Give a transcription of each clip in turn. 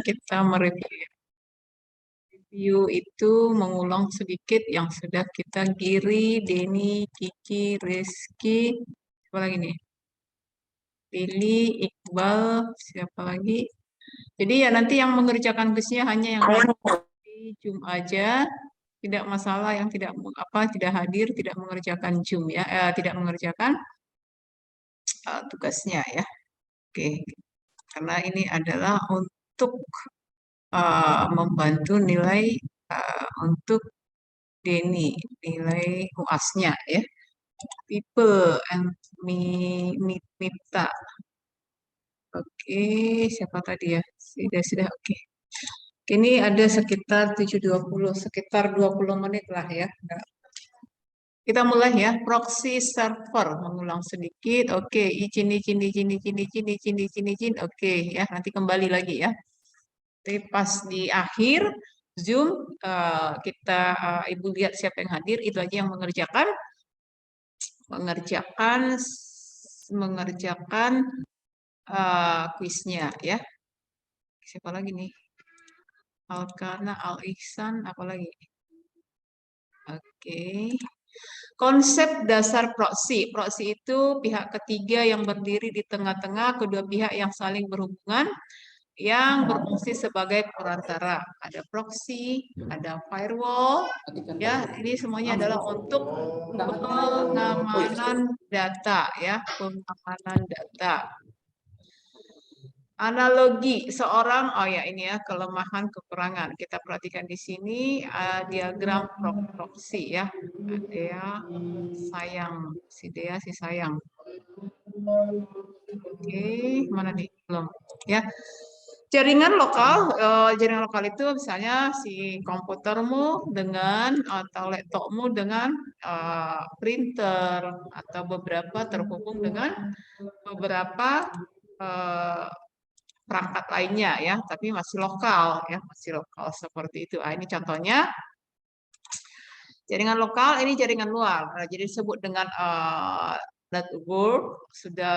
kita mereview. Review itu mengulang sedikit yang sudah kita Giri, Denny, Kiki, Rizky, siapa lagi nih? Lili, Iqbal, siapa lagi? Jadi ya nanti yang mengerjakan kuisnya hanya yang di Zoom aja, tidak masalah yang tidak hadir, tidak mengerjakan Zoom ya, tidak mengerjakan tugasnya ya. Oke, karena ini adalah untuk membantu nilai untuk Denny, nilai UAS-nya ya. People and Mita. Oke, siapa tadi ya? Sudah, oke. Ini ada sekitar 7.20, sekitar 20 menit lah ya. Kita mulai ya, proxy server, mengulang sedikit. Oke, izin. Oke ya, nanti kembali lagi ya. Tapi pas di akhir Zoom, Ibu lihat siapa yang hadir, itu aja yang mengerjakan mengerjakan kuisnya ya. Siapa lagi nih? Alkana, Al Ihsan, apa lagi? Oke. Konsep dasar proksi. Proksi itu pihak ketiga yang berdiri di tengah-tengah kedua pihak yang saling berhubungan yang berfungsi sebagai perantara. Ada proxy, ada firewall, ya. Ini semuanya adalah untuk pengamanan data, ya, pengamanan data. Analogi seorang, oh ya ini ya kelemahan kekurangan. Kita perhatikan di sini diagram proxy ya. Dea sayang, si Dea si sayang. Oke, mana nih belum? Ya, jaringan lokal itu misalnya si komputermu dengan atau laptopmu dengan printer atau beberapa terhubung dengan beberapa eh, perangkat lainnya ya, tapi masih lokal ya, masih lokal seperti itu. Ini contohnya jaringan lokal, ini jaringan luar. Jadi disebut dengan network sudah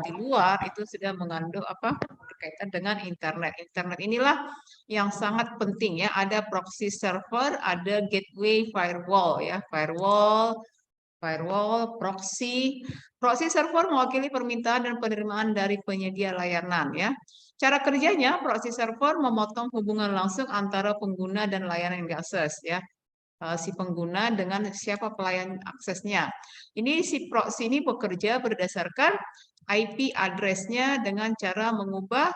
di luar itu sudah mengandung apa berkaitan dengan internet. Internet inilah yang sangat penting ya. Ada proxy server, ada gateway firewall ya, firewall, proxy. Proxy server mewakili permintaan dan penerimaan dari penyedia layanan ya. Cara kerjanya, proxy server memotong hubungan langsung antara pengguna dan layanan yang diakses ya. Si pengguna dengan siapa pelayan aksesnya. Ini si proxy ini bekerja berdasarkan IP address-nya dengan cara mengubah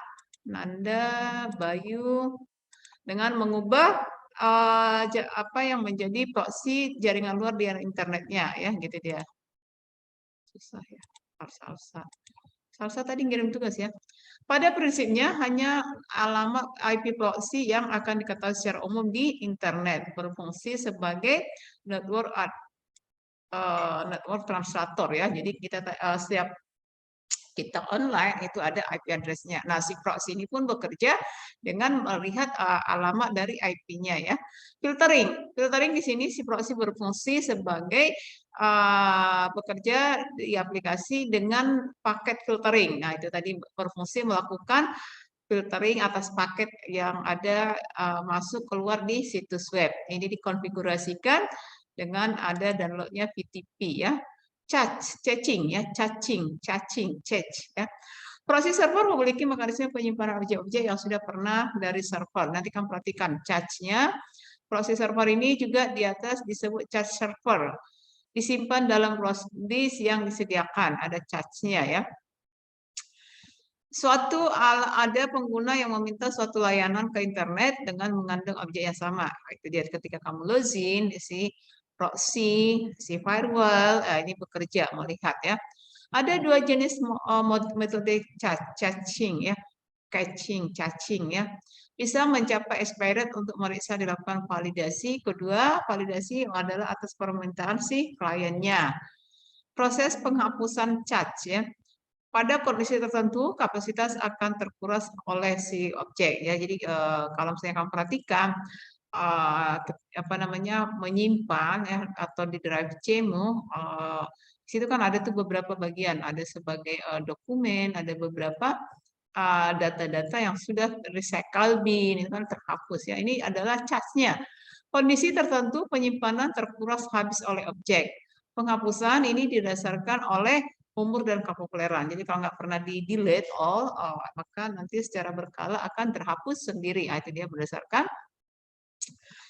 Nanda, Bayu, dengan mengubah apa yang menjadi proxy jaringan luar di internetnya ya gitu dia. Susah ya. Salsa tadi ngirim tugas ya. Pada prinsipnya hanya alamat IP proxy yang akan diketahui secara umum di internet berfungsi sebagai network translator ya. Jadi setiap kita online itu ada IP address-nya. Nah, si proxy ini pun bekerja dengan melihat alamat dari IP-nya ya. Filtering di sini si proxy berfungsi sebagai bekerja di aplikasi dengan paket filtering. Nah, itu tadi berfungsi melakukan filtering atas paket yang ada masuk keluar di situs web. Ini dikonfigurasikan dengan ada downloadnya VTP ya. Caching ya, ya. Proses server memiliki mekanisme penyimpanan objek-objek yang sudah pernah dari server. Nanti kamu perhatikan cache-nya. Proses server ini juga di atas disebut cache server. Disimpan dalam disk yang disediakan, ada cache-nya ya. Ada pengguna yang meminta suatu layanan ke internet dengan mengandung objek yang sama. Itu dia ketika kamu login, si proxy, si firewall, ini bekerja melihat ya. Ada dua jenis metode caching ya, caching ya. Bisa mencapai expired untuk meriksa dilakukan validasi. Kedua, validasi adalah atas permintaan si kliennya. Proses penghapusan cache ya. Pada kondisi tertentu kapasitas akan terkuras oleh si objek ya. Jadi kalau misalnya kamu perhatikan apa namanya menyimpan ya atau di drive C-mu di situ kan ada tuh beberapa bagian, ada sebagai dokumen, ada beberapa data-data yang sudah recycle bin itu kan terhapus ya. Ini adalah charge-nya. Kondisi tertentu penyimpanan terkuras habis oleh objek. Penghapusan ini didasarkan oleh umur dan kepopuleran. Jadi kalau nggak pernah di delete all, maka nanti secara berkala akan terhapus sendiri. Nah, itu dia berdasarkan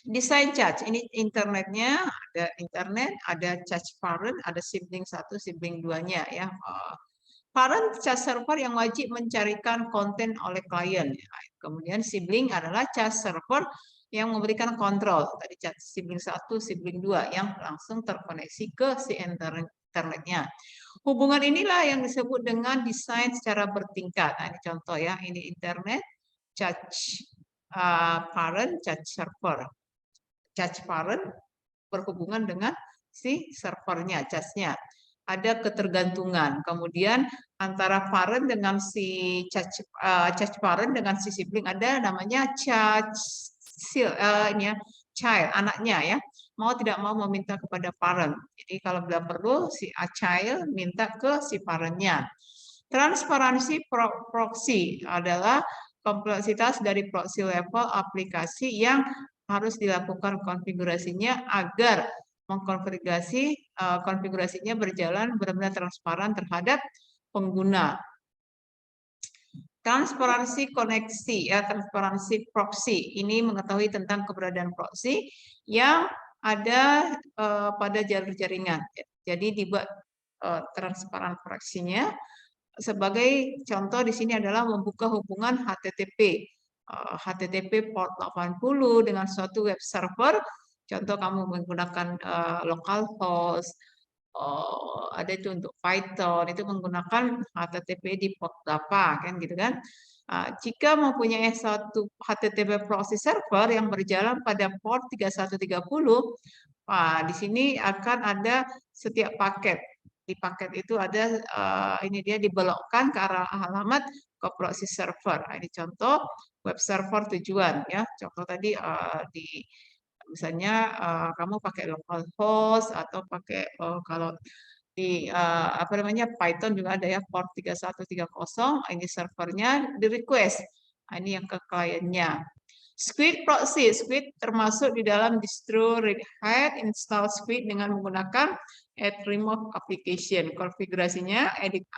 desain charge. Ini internetnya, ada internet, ada charge parent, ada sibling 1, sibling 2-nya ya. Parent charge server yang wajib mencarikan konten oleh klien. Kemudian sibling adalah charge server yang memberikan kontrol. Tadi charge sibling 1, sibling 2 yang langsung terkoneksi ke si internetnya. Hubungan inilah yang disebut dengan desain secara bertingkat. Nah, ini contoh ya, ini internet, charge parent, charge server. Charge parent berhubungan dengan si servernya, charge-nya. Ada ketergantungan. Kemudian antara parent dengan si charge parent dengan si sibling ada namanya charge ini ya, child, anaknya ya. Mau tidak mau meminta kepada parent. Jadi kalau bila perlu si child minta ke si parentnya. Transparansi proxy adalah kompleksitas dari proxy level aplikasi yang harus dilakukan konfigurasinya agar konfigurasinya berjalan benar-benar transparan terhadap pengguna. Transparansi koneksi ya, transparansi proxy ini mengetahui tentang keberadaan proxy yang ada pada jalur jaringan. Jadi dibuat transparan proxy-nya. Sebagai contoh di sini adalah membuka hubungan HTTP. HTTP port 80 dengan suatu web server. Contoh kamu menggunakan localhost, ada itu untuk Python, itu menggunakan HTTP di port berapa, kan gitu kan. Jika mempunyai satu HTTP proxy server yang berjalan pada port 3130, di sini akan ada setiap paket. Di paket itu ada ini dia dibelokkan ke arah alamat ke proxy server. Ini contoh web server tujuan ya. Contoh tadi di misalnya kamu pakai localhost atau pakai kalau di apa namanya Python juga ada ya port 3130, ini servernya di request. Ini yang ke kliennya. Squid proxy, Squid termasuk di dalam distro Red Hat, install Squid dengan menggunakan add remove application. Konfigurasinya edit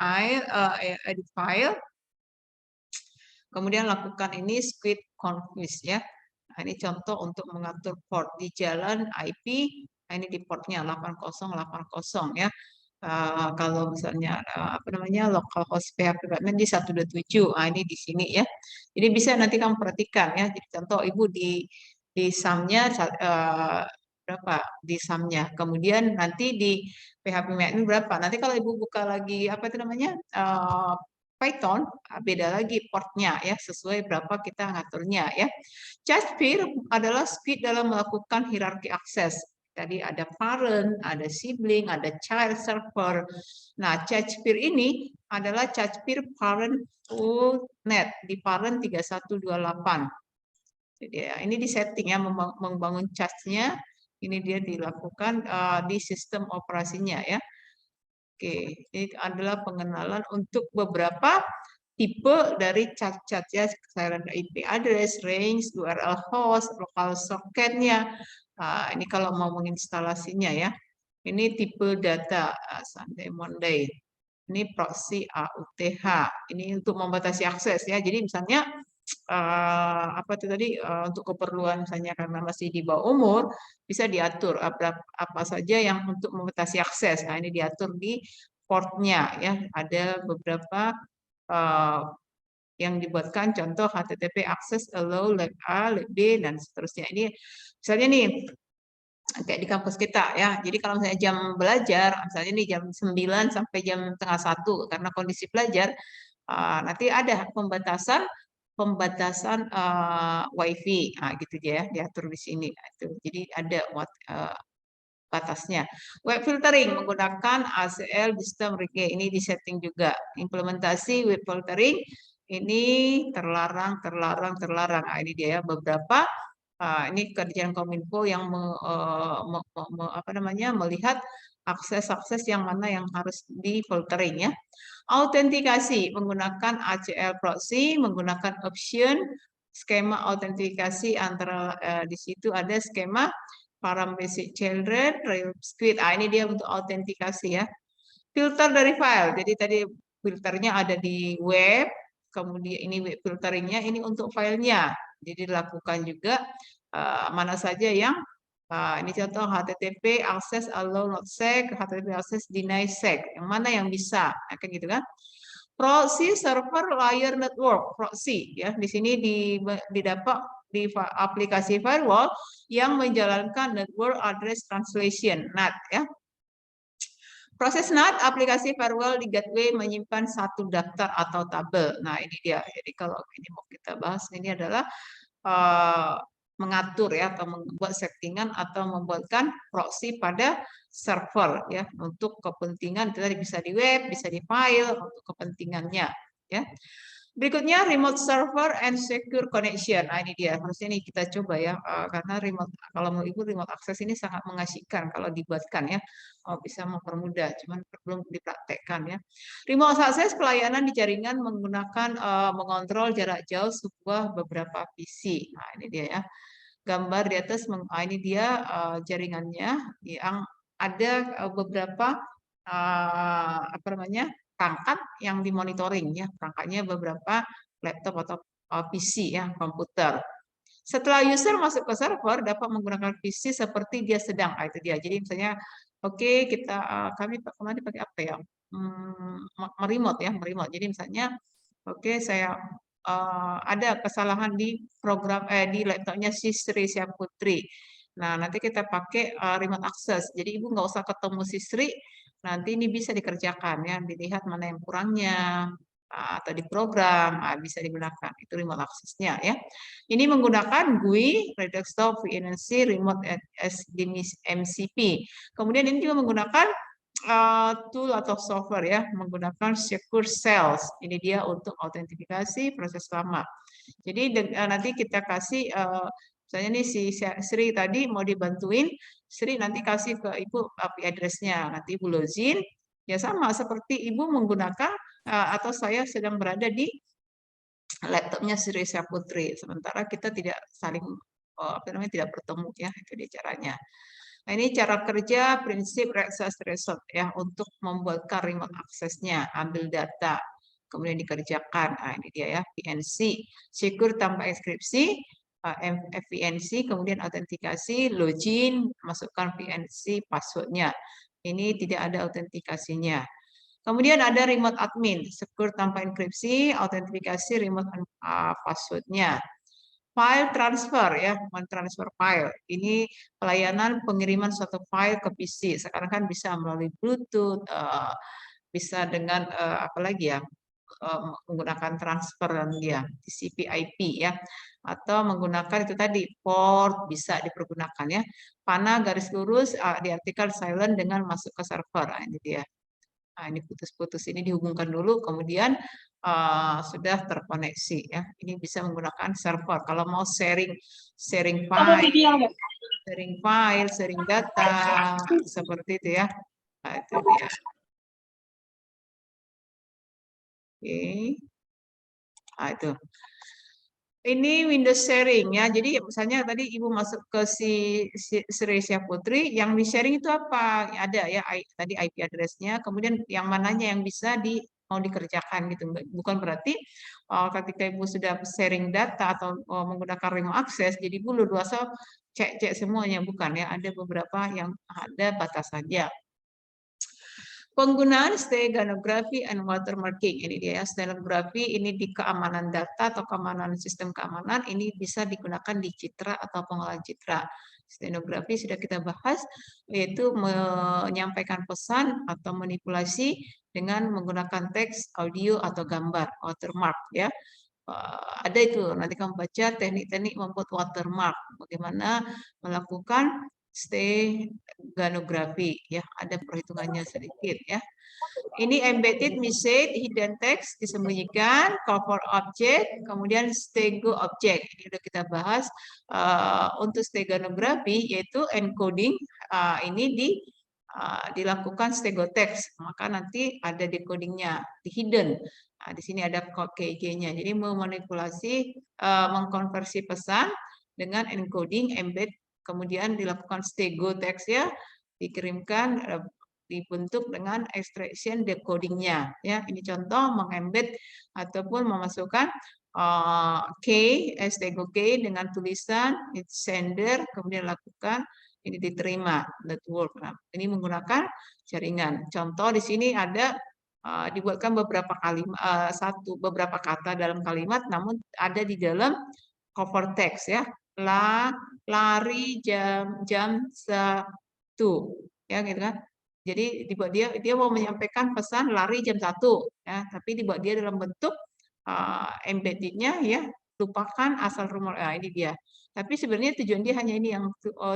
file, kemudian lakukan ini Squid config ya. Nah, ini contoh untuk mengatur port di jalan IP. Nah, ini di portnya 8080 ya. Kalau misalnya apa namanya localhost PHP di 127, ini di sini ya. Jadi bisa nanti kamu perhatikan ya. Jadi contoh ibu di sumnya berapa di sumnya. Kemudian nanti di PHP ini berapa. Nanti kalau ibu buka lagi apa itu namanya Python beda lagi portnya ya sesuai berapa kita ngaturnya ya. Charge peer adalah speed dalam melakukan hierarki akses. Tadi ada parent, ada sibling, ada child server. Nah, charge peer ini adalah charge peer parent full net di parent 3128. Jadi ini di setting ya membangun charge-nya. Ini dia dilakukan di sistem operasinya ya. Oke, ini adalah pengenalan untuk beberapa tipe dari cat-cat ya, silent IP address, range, URL host, local socket-nya. Ini kalau mau menginstalasinya ya. Ini tipe data Sunday Monday. Ini proxy AUTH. Ini untuk membatasi akses ya. Jadi misalnya apa itu tadi untuk keperluan misalnya karena masih di bawah umur bisa diatur apa saja yang untuk membatasi akses. Nah, ini diatur di portnya ya. Ada beberapa yang dibuatkan contoh HTTP access allow leg A, leg B dan seterusnya. Ini misalnya nih kayak di kampus kita ya. Jadi kalau misalnya jam belajar, misalnya nih jam 9 sampai jam setengah 1 karena kondisi belajar nanti ada pembatasan WiFi, gitu ya diatur di sini. Jadi ada batasnya. Web filtering menggunakan ACL sistem reggae ini disetting juga. Implementasi web filtering ini terlarang. Ini dia ya beberapa Ini kerjaan Kominfo yang melihat akses-akses yang mana yang harus di-filtering ya. Autentikasi menggunakan ACL proxy, menggunakan option, skema autentikasi antara di situ ada skema parametric children, real squid. Ini dia untuk autentikasi ya. Filter dari file. Jadi tadi filternya ada di web, kemudian ini web filteringnya ini untuk filenya. Jadi dilakukan juga mana saja yang ini contoh HTTP access allow not sec, HTTP access deny sec. Yang mana yang bisa, kayak gitu kan? Proxy server layer network proxy ya. Di sini didapat di aplikasi firewall yang menjalankan network address translation NAT ya. Proses NAT, aplikasi firewall di gateway menyimpan satu daftar atau tabel. Nah, ini dia. Jadi kalau ini mau kita bahas, ini adalah mengatur ya atau membuat settingan atau membuatkan proxy pada server ya untuk kepentingan itu tadi bisa di web, bisa di file untuk kepentingannya ya. Berikutnya remote server and secure connection. Ini dia. Harusnya ini kita coba ya karena remote kalau mau ibu remote access ini sangat mengasihkan kalau dibuatkan ya. Bisa mempermudah, cuman belum dipraktekkan ya. Remote access pelayanan di jaringan menggunakan mengontrol jarak jauh sebuah beberapa PC. Nah, ini dia ya. Gambar di atas ini dia jaringannya yang ada beberapa apa namanya? Perangkat yang dimonitoring ya, perangkatnya beberapa laptop atau PC ya, komputer. Setelah user masuk ke server dapat menggunakan PC seperti dia sedang, itu dia. Jadi misalnya, oke kita kami kemarin pakai apa ya? Meremote ya, meremote. Jadi misalnya, oke saya ada kesalahan di program di laptopnya si Sri Syaputri. Nah nanti kita pakai remote access. Jadi ibu nggak usah ketemu si Sri, nanti ini bisa dikerjakan ya, dilihat mana yang kurangnya atau di program bisa digunakan itu remote access-nya ya. Ini menggunakan GUI, Desktop VNC, Remote MCP. Kemudian ini juga menggunakan tool atau software ya, menggunakan Secure Cells. Ini dia untuk autentifikasi proses lama. Jadi nanti kita kasih misalnya nih si Sri tadi mau dibantuin, Sri nanti kasih ke Ibu IP address-nya, nanti Ibu login, ya sama seperti Ibu menggunakan atau saya sedang berada di laptopnya Sri Syaputri, sementara kita tidak saling apa namanya tidak bertemu ya, itu dia caranya. Nah, ini cara kerja prinsip access result ya untuk membuatkan remote access-nya, ambil data, kemudian dikerjakan. Nah, ini dia ya, VNC, secure tanpa enkripsi, VNC, kemudian autentikasi, login, masukkan VNC password-nya. Ini tidak ada autentikasinya. Kemudian ada remote admin, secure tanpa enkripsi, autentikasi remote password-nya. File transfer ya, transfer file. Ini pelayanan pengiriman suatu file ke PC. Sekarang kan bisa melalui Bluetooth, bisa dengan apa lagi ya, menggunakan transfer dia TCP/IP ya, atau menggunakan itu tadi port bisa dipergunakan ya. Panah garis lurus diartikan silent dengan masuk ke server. Nah, ini dia. Nah, ini putus-putus ini dihubungkan dulu, kemudian sudah terkoneksi ya. Ini bisa menggunakan server. Kalau mau sharing file, sharing data, seperti itu ya. Nah, itu dia. Oke. Nah, itu. Ini Windows sharing ya. Jadi misalnya tadi Ibu masuk ke si Sri Syaputri, yang di sharing itu apa? Ada ya tadi IP address-nya, kemudian yang mananya yang bisa mau dikerjakan gitu. Bukan berarti ketika Ibu sudah sharing data atau menggunakan remote access, jadi Ibu luasa cek semuanya, bukan ya. Ada beberapa yang ada batasannya. Penggunaan steganography and watermarking, ini dia ya, steganography ini di keamanan data atau keamanan sistem keamanan, ini bisa digunakan di citra atau pengolahan citra. Steganography sudah kita bahas, yaitu menyampaikan pesan atau manipulasi dengan menggunakan teks, audio, atau gambar, watermark ya. Ada itu, nanti kamu baca teknik-teknik membuat watermark, bagaimana melakukan steganografi ya, ada perhitungannya sedikit ya. Ini embedded message, hidden text disembunyikan, cover object, kemudian stego object. Ini sudah kita bahas untuk steganografi yaitu encoding ini dilakukan stego text, maka nanti ada decodingnya di hidden. Nah, di sini ada KG-nya. Jadi memanipulasi, mengkonversi pesan dengan encoding, embed, kemudian dilakukan stego text ya, dikirimkan dibentuk dengan extraction decodingnya ya. Ini contoh mengembed ataupun memasukkan K, stego K dengan tulisan sender, kemudian lakukan ini diterima network. Nah, ini menggunakan jaringan. Contoh di sini ada dibuatkan beberapa kalimat, beberapa kata dalam kalimat, namun ada di dalam cover text ya. Lari jam 1 ya gitu kan. Jadi dibuat dia mau menyampaikan pesan lari jam 1 ya, tapi dibuat dia dalam bentuk embeddednya ya, lupakan asal rumah. Nah, ini dia. Tapi sebenarnya tujuan dia hanya ini yang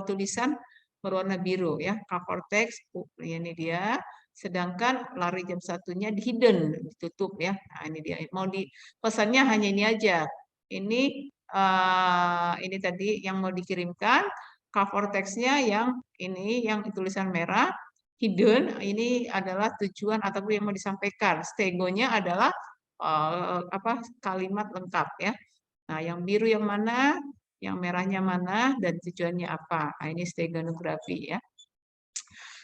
tulisan berwarna biru ya, cover text ini dia. Sedangkan lari jam 1-nya di hidden, ditutup ya. Nah, ini dia. Mau di pesannya hanya ini aja. Ini tadi yang mau dikirimkan, cover text-nya yang ini yang tulisan merah, hidden ini adalah tujuan ataupun yang mau disampaikan. Stegonya adalah kalimat lengkap ya. Nah, yang biru yang mana, yang merahnya mana, dan tujuannya apa. Nah, ini steganografi ya.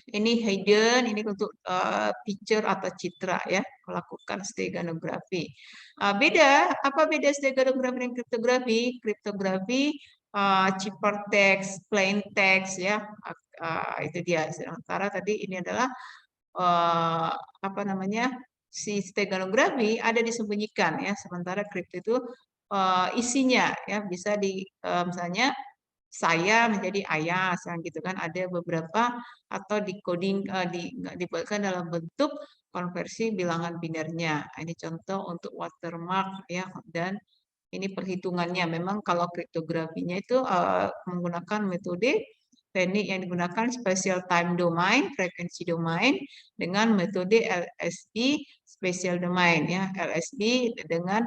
Ini hidden, ini untuk picture atau citra ya, melakukan steganografi. Apa beda steganografi dan kriptografi? Kriptografi ciphertext, plain text ya, itu dia. Sementara tadi ini adalah si steganografi ada disembunyikan ya, sementara kripto itu isinya ya bisa misalnya saya menjadi ayah, gitu kan, ada beberapa atau decoding dibuatkan dalam bentuk konversi bilangan binernya. Ini contoh untuk watermark ya, dan ini perhitungannya. Memang kalau kriptografinya itu menggunakan metode teknik yang digunakan special time domain, frequency domain, dengan metode LSB special domain ya. LSB dengan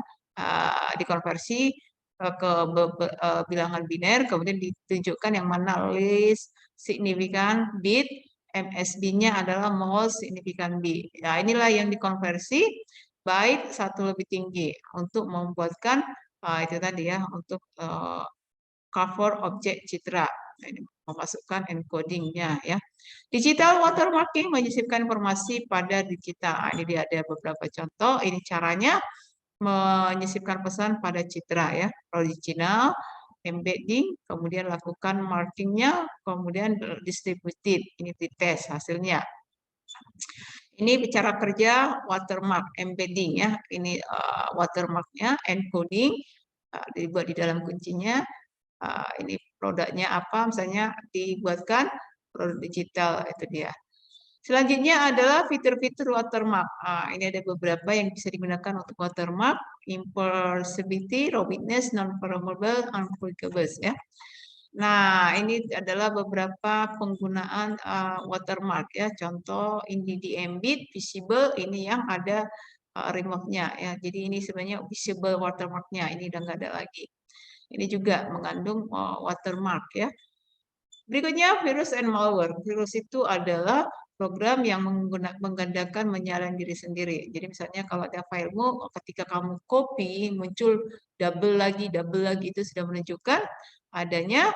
dikonversi ke bilangan biner, kemudian ditunjukkan yang mana least significant bit, MSB-nya adalah most significant bit. Nah, inilah yang dikonversi baik satu lebih tinggi untuk membuatkan itu tadi ya, untuk cover objek citra. Ini memasukkan encodingnya ya. Digital watermarking menyisipkan informasi pada digital. Ini dia ada beberapa contoh. Ini caranya menyisipkan pesan pada citra ya, original, embedding, kemudian lakukan markingnya, kemudian distributed, ini dites hasilnya. Ini bicara kerja watermark, embedding ya, ini watermarknya, encoding, dibuat di dalam kuncinya, ini produknya apa, misalnya dibuatkan produk digital, itu dia. Selanjutnya adalah fitur-fitur watermark. Ini ada beberapa yang bisa digunakan untuk watermark, imperceptibility, robustness, non-programmable, unforgettable ya. Nah, ini adalah beberapa penggunaan watermark ya. Contoh ini di embed, visible, ini yang ada remove-nya ya. Jadi ini sebenarnya visible watermark-nya, ini udah nggak ada lagi. Ini juga mengandung watermark ya. Berikutnya virus and malware. Virus itu adalah program yang menggandakan menyerang diri sendiri. Jadi misalnya kalau ada filemu, ketika kamu copy, muncul double lagi itu sudah menunjukkan adanya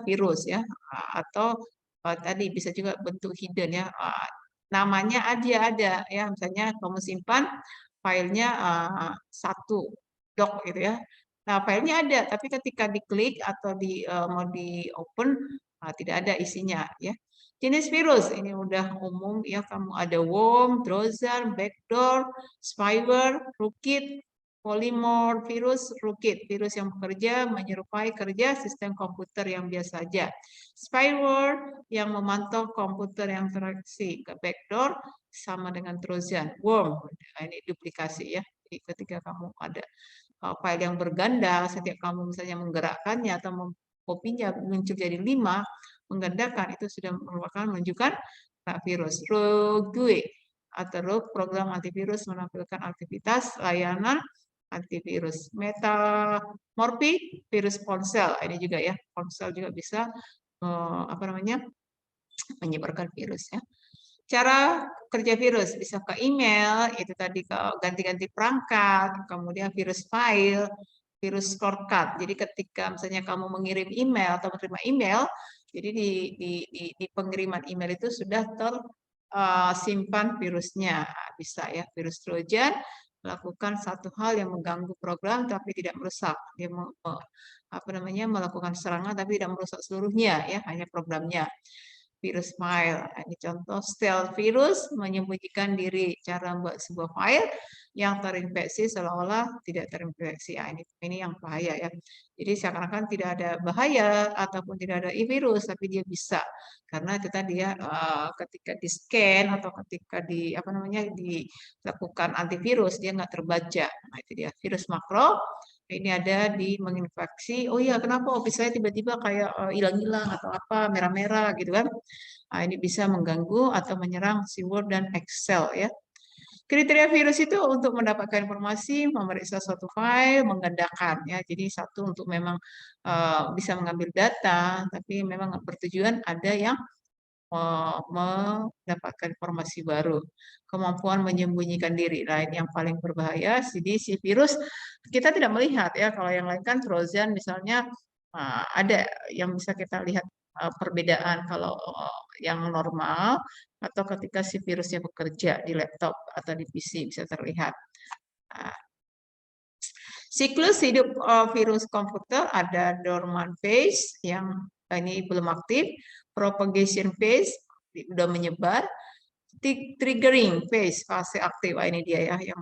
virus ya, atau tadi bisa juga bentuk hidden ya. Namanya aja ada ya, misalnya kamu simpan filenya satu doc gitu ya. Nah, filenya ada, tapi ketika diklik atau mau di open tidak ada isinya ya. Jenis virus ini udah umum ya, kamu ada worm, trojan, backdoor, spyware, rootkit, polymorph virus, rootkit, virus yang bekerja menyerupai kerja sistem komputer yang biasa saja. Spyware yang memantau komputer yang teraksi, ke backdoor sama dengan trojan, worm, ini duplikasi ya. Jadi ketika kamu ada file yang berganda, setiap kamu misalnya menggerakkannya atau kopinya muncul jadi 5, menggandakan itu sudah merupakan menunjukkan kena virus. Rogue atau rogue program antivirus menampilkan aktivitas layanan antivirus. Metamorphic virus ponsel, ini juga ya, ponsel juga bisa apa namanya menyebarkan virus ya. Cara kerja virus bisa ke email, itu tadi ke ganti-ganti perangkat, kemudian virus file, virus shortcut. Jadi ketika misalnya kamu mengirim email atau menerima email, jadi di pengiriman email itu sudah tersimpan virusnya. Bisa ya, virus Trojan melakukan satu hal yang mengganggu program tapi tidak merusak. Dia apa namanya melakukan serangan tapi tidak merusak seluruhnya ya, hanya programnya. Virus file. Ini contoh stealth virus menyembunyikan diri, cara membuat sebuah file yang terinfeksi seolah-olah tidak terinfeksi. Ya, ini yang bahaya ya. Jadi seakan-akan tidak ada bahaya ataupun tidak ada virus, tapi dia bisa karena itu tadi ya ketika di scan atau ketika di apa namanya dilakukan antivirus dia nggak terbaca. Nah itu dia virus makro. Ini ada di menginfeksi. Oh iya, kenapa office saya tiba-tiba kayak hilang-hilang atau apa merah-merah gitu kan? Nah, ini bisa mengganggu atau menyerang si Word dan Excel ya. Kriteria virus itu untuk mendapatkan informasi, memeriksa suatu file, menggandakan ya. Jadi satu untuk memang bisa mengambil data, tapi memang bertujuan ada yang mendapatkan informasi baru. Kemampuan menyembunyikan diri. Nah, ini yang paling berbahaya. Jadi si virus kita tidak melihat ya. Kalau yang lain kan Trojan misalnya ada yang bisa kita lihat perbedaan kalau yang normal atau ketika si virusnya bekerja di laptop atau di PC bisa terlihat. Nah, siklus hidup virus komputer ada dormant phase yang ini belum aktif, propagation phase sudah menyebar, triggering phase fase aktif. Ini dia ya yang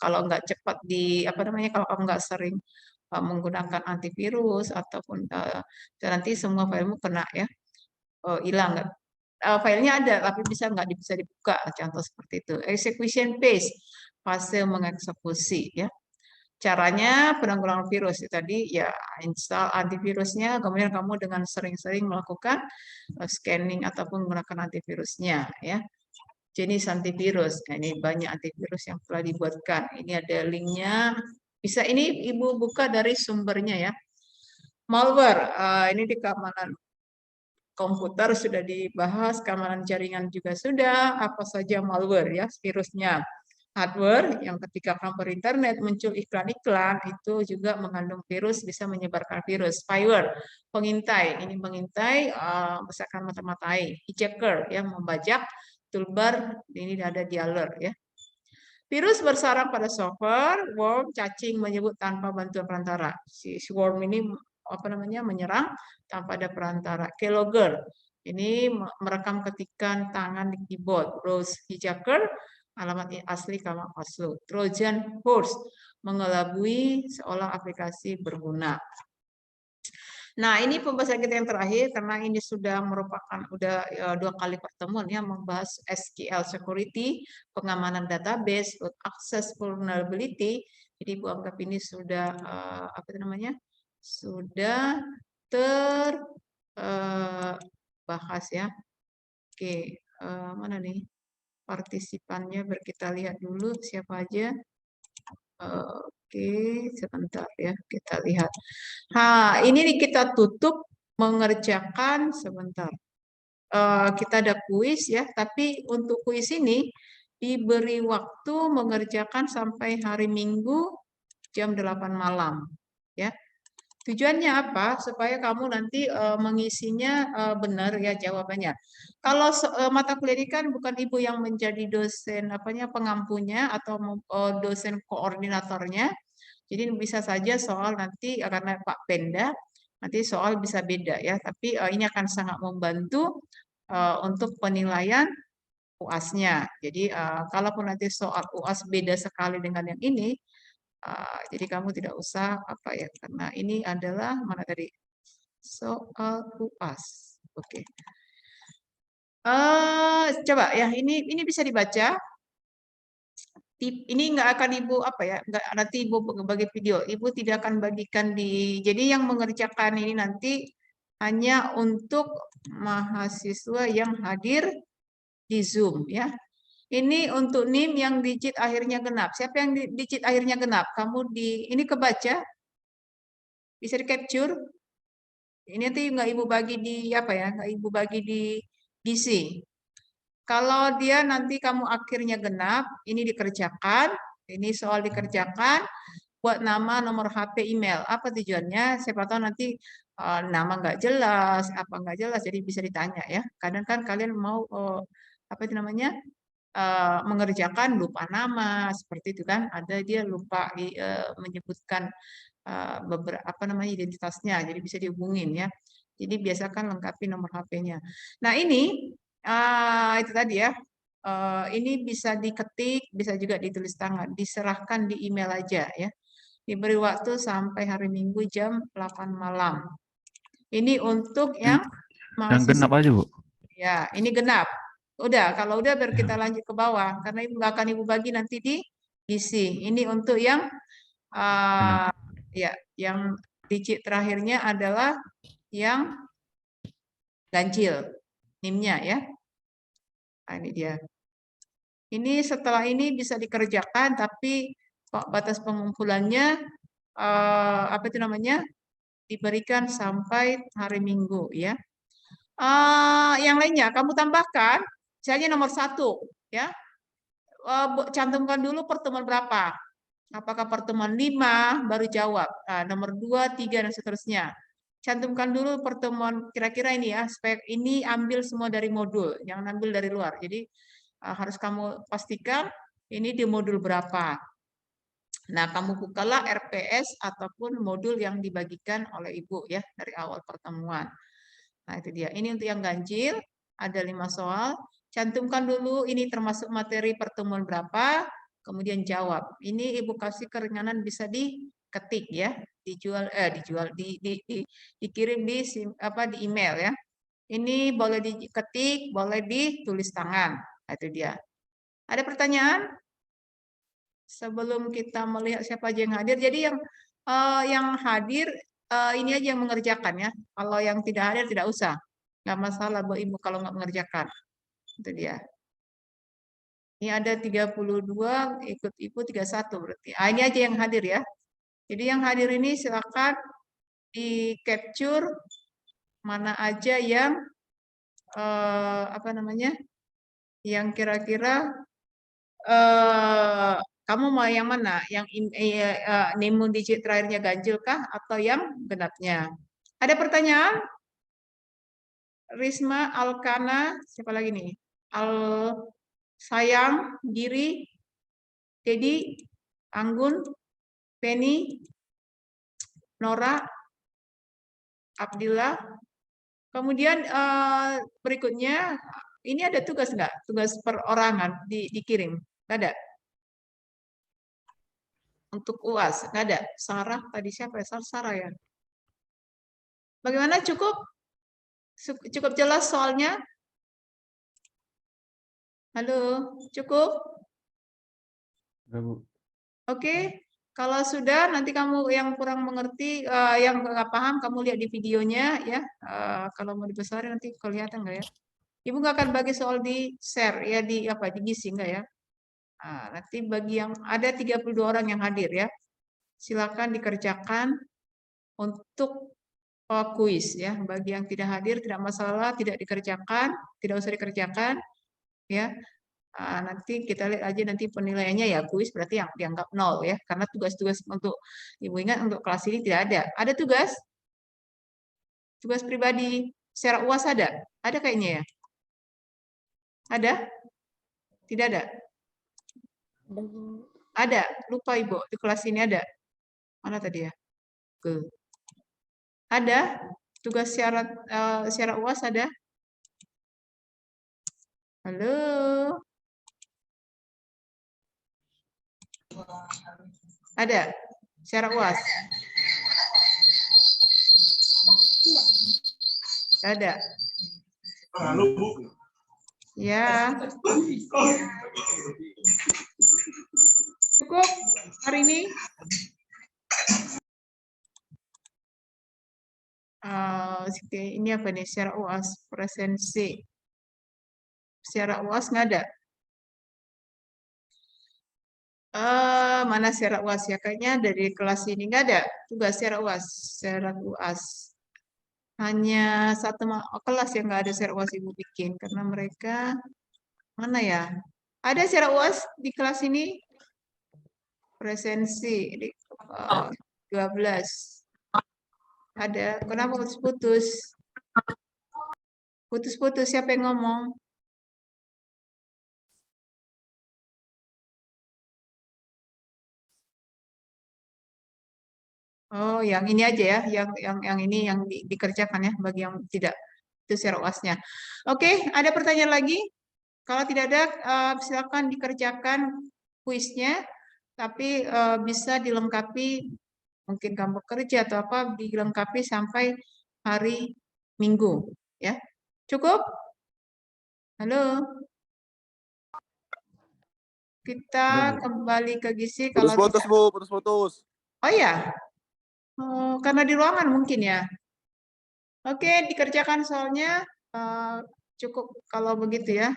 kalau nggak cepat di apa namanya kalau kamu nggak sering menggunakan antivirus ataupun nanti semua filemu kena ya hilang nggak filenya ada tapi bisa dibuka contoh seperti itu. Execution phase fase mengeksekusi ya. Caranya penanggulangan virus tadi ya install antivirusnya, kemudian kamu dengan sering-sering melakukan scanning ataupun menggunakan antivirusnya ya. Jenis antivirus, nah, ini banyak antivirus yang telah dibuatkan. Ini ada linknya, bisa ini Ibu buka dari sumbernya ya. Malware, ini di keamanan komputer sudah dibahas, keamanan jaringan juga sudah, apa saja malware ya virusnya. Hardware yang ketika kamu berinternet muncul iklan-iklan itu juga mengandung virus bisa menyebarkan virus. Spyware, pengintai, ini mengintai misalkan mata-matai. Hijacker yang membajak, toolbar ini ada di alert ya. Virus bersarang pada software, worm, cacing menyebut tanpa bantuan perantara. Si worm ini apa namanya menyerang tanpa ada perantara. Keylogger ini merekam ketikan tangan di keyboard. Browse hijacker alamat asli kamar password. Trojan horse mengelabui seolah aplikasi berguna. Nah, ini pembahasan kita yang terakhir karena ini sudah merupakan 2 kali pertemuan ya membahas SQL security, pengamanan database, root access vulnerability. Jadi Bu anggap ini sudah apa namanya? Sudah terbahas ya. Oke, mana nih partisipannya? Kita lihat dulu siapa aja. Oke, sebentar ya, kita lihat. Nah, ini nih kita tutup mengerjakan sebentar. Kita ada kuis ya, tapi untuk kuis ini diberi waktu mengerjakan sampai hari Minggu jam 8 malam. Ya. Tujuannya apa? Supaya kamu nanti mengisinya benar ya jawabannya. Kalau mata kuliah ini kan bukan Ibu yang menjadi dosen apanya pengampunya atau dosen koordinatornya. Jadi bisa saja soal nanti karena Pak Penda nanti soal bisa beda ya. Tapi ini akan sangat membantu untuk penilaian UAS-nya. Jadi kalaupun nanti soal UAS beda sekali dengan yang ini, jadi kamu tidak usah apa ya karena ini adalah mana tadi soal UAS. Oke. Coba ya ini bisa dibaca. Ini nggak akan Ibu apa ya, nggak nanti Ibu bagi video. Ibu tidak akan bagikan jadi yang mengerjakan ini nanti hanya untuk mahasiswa yang hadir di Zoom ya. Ini untuk NIM yang digit akhirnya genap. Siapa yang digit akhirnya genap? Kamu ini kebaca? Bisa di capture? Ini nanti nggak Ibu bagi di apa ya? Nggak Ibu bagi di PC. Kalau dia nanti kamu akhirnya genap, ini dikerjakan. Ini soal dikerjakan. Buat nama, nomor HP, email. Apa tujuannya? Siapa tahu nanti nama nggak jelas, apa nggak jelas, jadi bisa ditanya ya. Kadang kan kalian mau apa itu namanya? Mengerjakan lupa nama seperti itu kan, ada dia lupa menyebutkan beberapa apa namanya identitasnya, jadi bisa dihubungin ya. Jadi biasakan lengkapi nomor HP-nya. Nah ini itu tadi ya, ini bisa diketik, bisa juga ditulis tangan, diserahkan di email aja ya. Diberi waktu sampai hari Minggu jam 8 malam. Ini untuk yang mahasiswa. genap aja, Bu. Ya, ini genap. Udah, kalau udah biar kita Ya. lanjut ke bawah, karena Ibu nggak akan Ibu bagi nanti di isi. Ini untuk yang Genap. ya, yang digit terakhirnya adalah yang ganjil, NIM-nya ya. Nah, ini dia. Ini setelah ini bisa dikerjakan, tapi batas pengumpulannya apa itu namanya? Diberikan sampai hari Minggu ya. Yang lainnya kamu tambahkan, misalnya nomor 1 ya. Cantumkan dulu pertemuan berapa. Apakah pertemuan 5 baru jawab. Nomor 2, 3 dan seterusnya. Cantumkan dulu pertemuan kira-kira ini ya, spek ini ambil semua dari modul, jangan ambil dari luar. Jadi harus kamu pastikan ini di modul berapa. Nah, kamu bukalah RPS ataupun modul yang dibagikan oleh Ibu ya dari awal pertemuan. Nah, itu dia. Ini untuk yang ganjil, ada 5 soal. Cantumkan dulu ini termasuk materi pertemuan berapa, kemudian jawab. Ini Ibu kasih keringanan bisa diketik ya, dikirim di email ya. Ini boleh diketik, boleh ditulis tangan. Nah, itu dia. Ada pertanyaan? Sebelum kita melihat siapa aja yang hadir. Jadi yang hadir ini aja yang mengerjakan ya. Kalau yang tidak hadir tidak usah. Nggak masalah buat Ibu kalau nggak mengerjakan. Itu dia. Ini ada 32, ikut Ibu 31 berarti. Ini aja yang hadir ya. Jadi yang hadir ini silakan di capture mana aja yang apa namanya? Yang kira-kira kamu mau yang mana? Yang nemu digit terakhirnya ganjil kah atau yang genapnya? Ada pertanyaan? Risma, Alkana, siapa lagi nih? Sayang, Giri, Dedi, Anggun, Penny, Nora, Abdillah. Kemudian berikutnya, ini ada tugas nggak? Tugas perorangan dikirim? Nggak ada? Untuk UAS? Nggak ada? Sarah, tadi siapa ya? Sarah ya? Bagaimana, cukup? Cukup jelas soalnya? Halo, cukup? Oke, kalau sudah nanti kamu yang kurang mengerti, yang nggak paham, kamu lihat di videonya ya. Kalau mau dibesarin nanti kelihatan nggak ya? Ibu nggak akan bagi soal di share ya, di apa, di ngisi nggak ya? Nanti bagi yang ada 32 orang yang hadir ya, silakan dikerjakan untuk kuis ya. Bagi yang tidak hadir tidak masalah, tidak dikerjakan, tidak usah dikerjakan ya. Nanti kita lihat aja nanti penilaiannya ya, kuis berarti yang dianggap 0 ya, karena tugas-tugas untuk Ibu ingat untuk kelas ini tidak ada. Ada tugas? Tugas pribadi secara UAS ada? Ada kayaknya ya? Ada? Tidak ada? Ada, lupa Ibu, di kelas ini ada. Mana tadi ya? Ada? Tugas secara UAS ada? Halo? Ada? Secara UAS? Ada? Ya. Cukup hari ini? Ini apa nih? Syarat UAS, presensi. Syarat UAS nggak ada? Mana syarat UAS ya? Kayaknya dari kelas ini nggak ada tugas syarat UAS. Syarat UAS. Hanya satu kelas yang nggak ada syarat UAS Ibu bikin. Karena mereka, mana ya? Ada syarat UAS di kelas ini? Presensi, 12. Ada. Kenapa putus-putus? Putus-putus, siapa yang ngomong? Oh, yang ini aja ya, yang ini yang dikerjakan ya, bagi yang tidak itu share UAS-nya. Oke, ada pertanyaan lagi? Kalau tidak ada, silakan dikerjakan kuisnya, tapi bisa dilengkapi, mungkin kamu kerja atau apa, dilengkapi sampai hari Minggu, ya. Cukup? Halo? Kita kembali ke gizi kalau Putus-putus, tidak. Bu, putus-putus. Oh ya, karena di ruangan mungkin ya. Oke, dikerjakan soalnya cukup kalau begitu ya.